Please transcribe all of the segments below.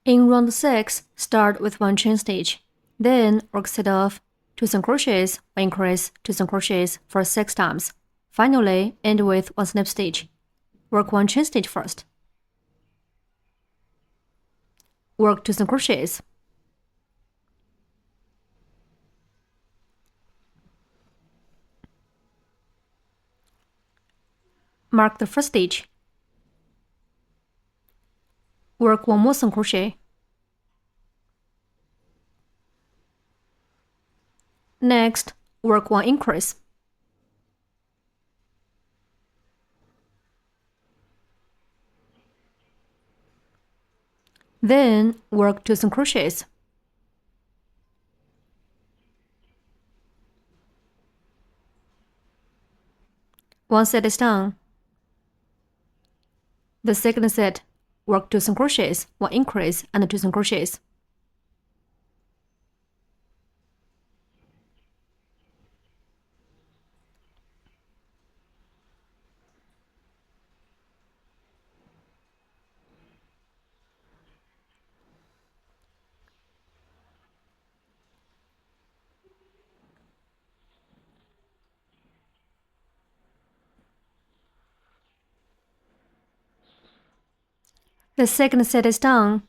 In round 6, start with 1 chain stitch. Then work set off 2 single crochets or increase 2 single crochets for 6 times. Finally, end with 1 slip stitch. Work 1 chain stitch first. Work 2 single crochets. Mark the first stitch. Work 1 more single crochet. Next, work 1 increase. Then work 2 single crochets. One set is done. The second set, work 2 single crochets, 1 increase and 2 single crochets. The second set is done.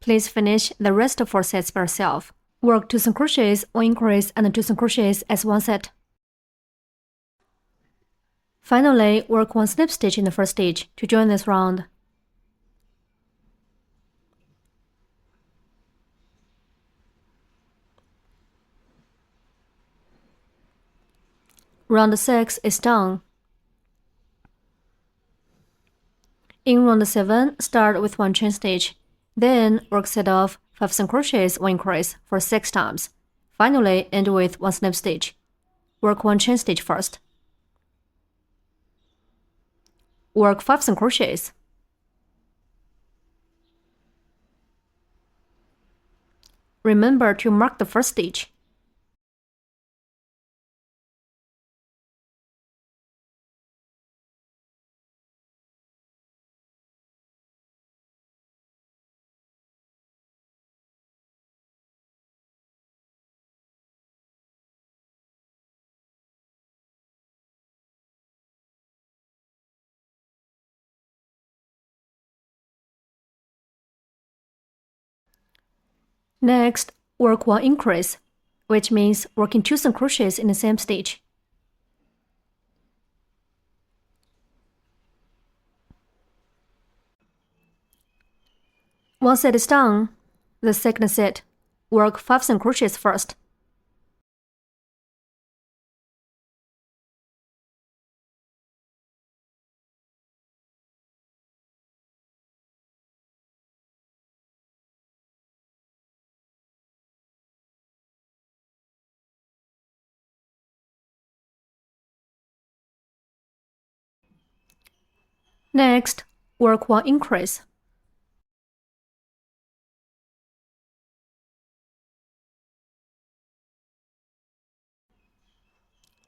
Please finish the rest of 4 sets by yourself. Work 2 single crochets, 1 increase and 2 single crochets as 1 set. Finally, work 1 slip stitch in the first stitch to join this round. Round 6 is done. In round 7, start with 1 chain stitch. Then work set off 5 single crochets or increase for 6 times. Finally, end with 1 slip stitch. Work 1 chain stitch first. Work 5 single crochets. Remember to mark the first stitch. Next, work 1 increase, which means working 2 single crochets in the same stitch. One set is done. The second set, work 5 single crochets first. Next, work 1 increase.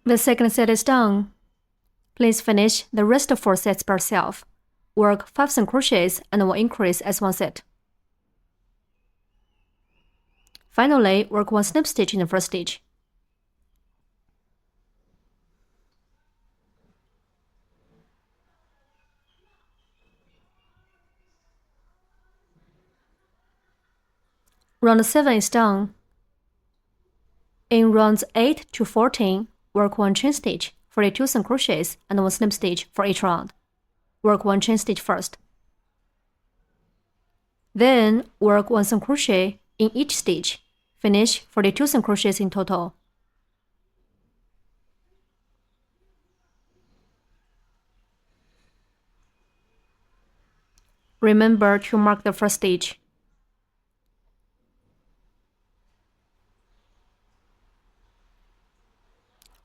The second set is done. Please finish the rest of 4 sets by yourself. Work 5 single crochets and 1 increase as 1 set. Finally, work 1 slip stitch in the first stitch. Round 7 is done. In rounds 8 to 14, work 1 chain stitch, 42 single crochets and 1 slip stitch for each round. Work 1 chain stitch first. Then work 1 single crochet in each stitch. Finish 42 single crochets in total. Remember to mark the first stitch.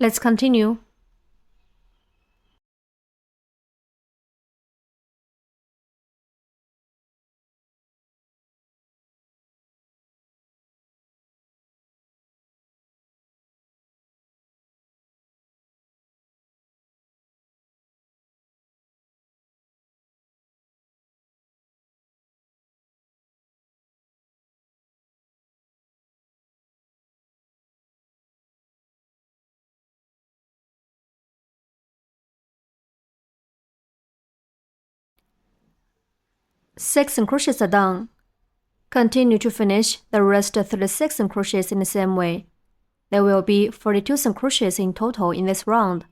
Let's continue. 6 crochets are done. Continue to finish the rest of 36 crochets in the same way. There will be 42 crochets in total in this round.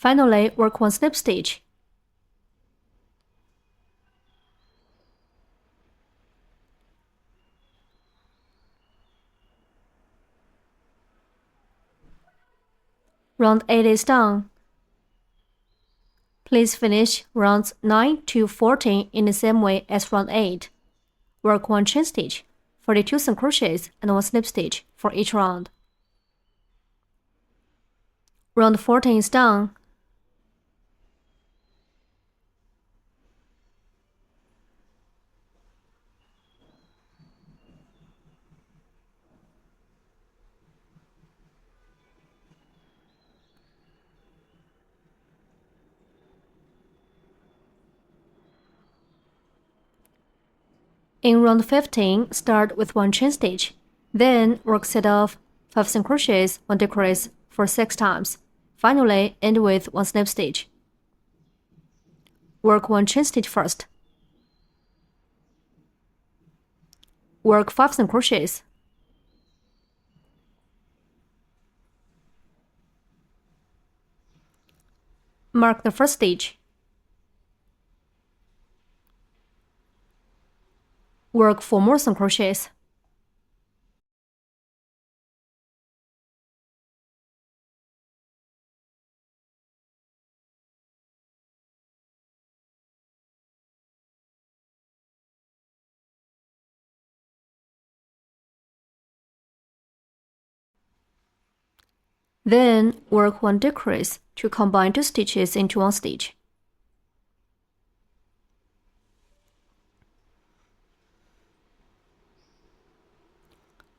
Finally, work 1 slip stitch. Round 8 is done. Please finish rounds 9 to 14 in the same way as round 8. Work 1 chain stitch, 42 crochets and 1 slip stitch for each round. Round 14 is done. In round 15, start with 1 chain stitch, then work set of 5 crochets, 1 decrease for 6 times. Finally, end with 1 slip stitch. Work 1 chain stitch first. Work 5 crochets. Mark the first stitch. Work 4 more crochets. Then work 1 decrease to combine 2 stitches into 1 stitch.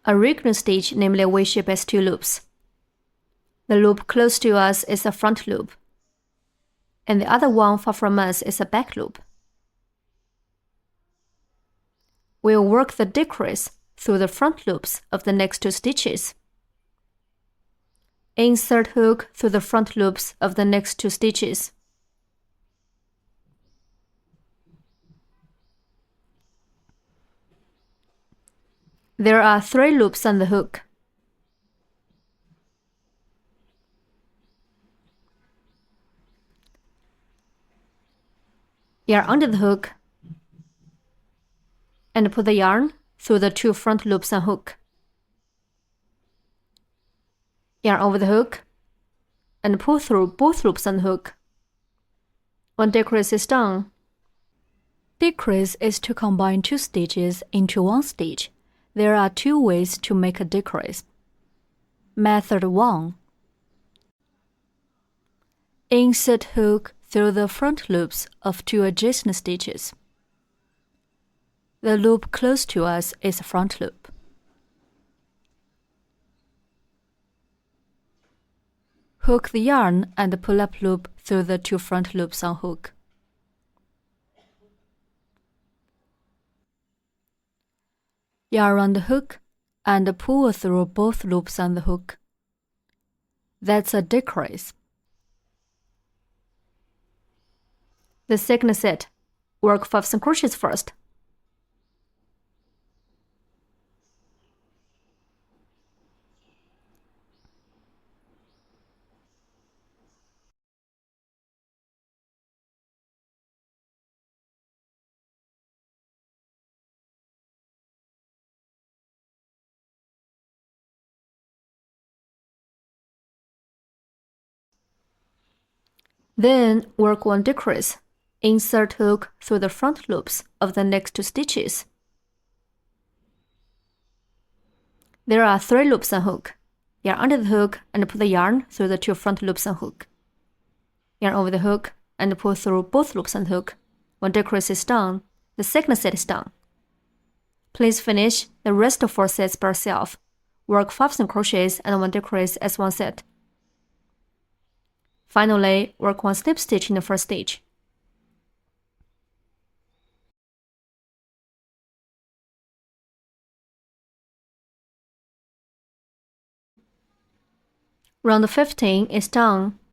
A recurrent stitch, namely V-shape, has 2 loops. The loop close to us is a front loop, and the other one far from us is a back loop. We'll work the decrease through the front loops of the next 2 stitches. Insert hook through the front loops of the next 2 stitches. There are 3 loops on the hook. Yarn under the hook and put the yarn through the 2 front loops on hook. Yarn over the hook and pull through both loops on the hook. When decrease is done, decrease is to combine 2 stitches into 1 stitch. There are 2 ways to make a decrease. Method 1. Insert hook through the front loops of 2 adjacent stitches. The loop close to us is the front loop. Hook the yarn and pull up loop through the 2 front loops on hook. Yarn around the hook and pull through both loops on the hook. That's a decrease. The second set, work 5 single crochets first. Then work 1 decrease. Insert hook through the front loops of the next 2 stitches. There are 3 loops on hook. Yarn under the hook and pull the yarn through the 2 front loops on hook. Yarn over the hook and pull through both loops on the hook. When decrease is done, the second set is done. Please finish the rest of 4 sets by yourself. Work 5 single crochets and 1 decrease as 1 set. Finally, work 1 slip stitch in the first stitch. Round 15 is done.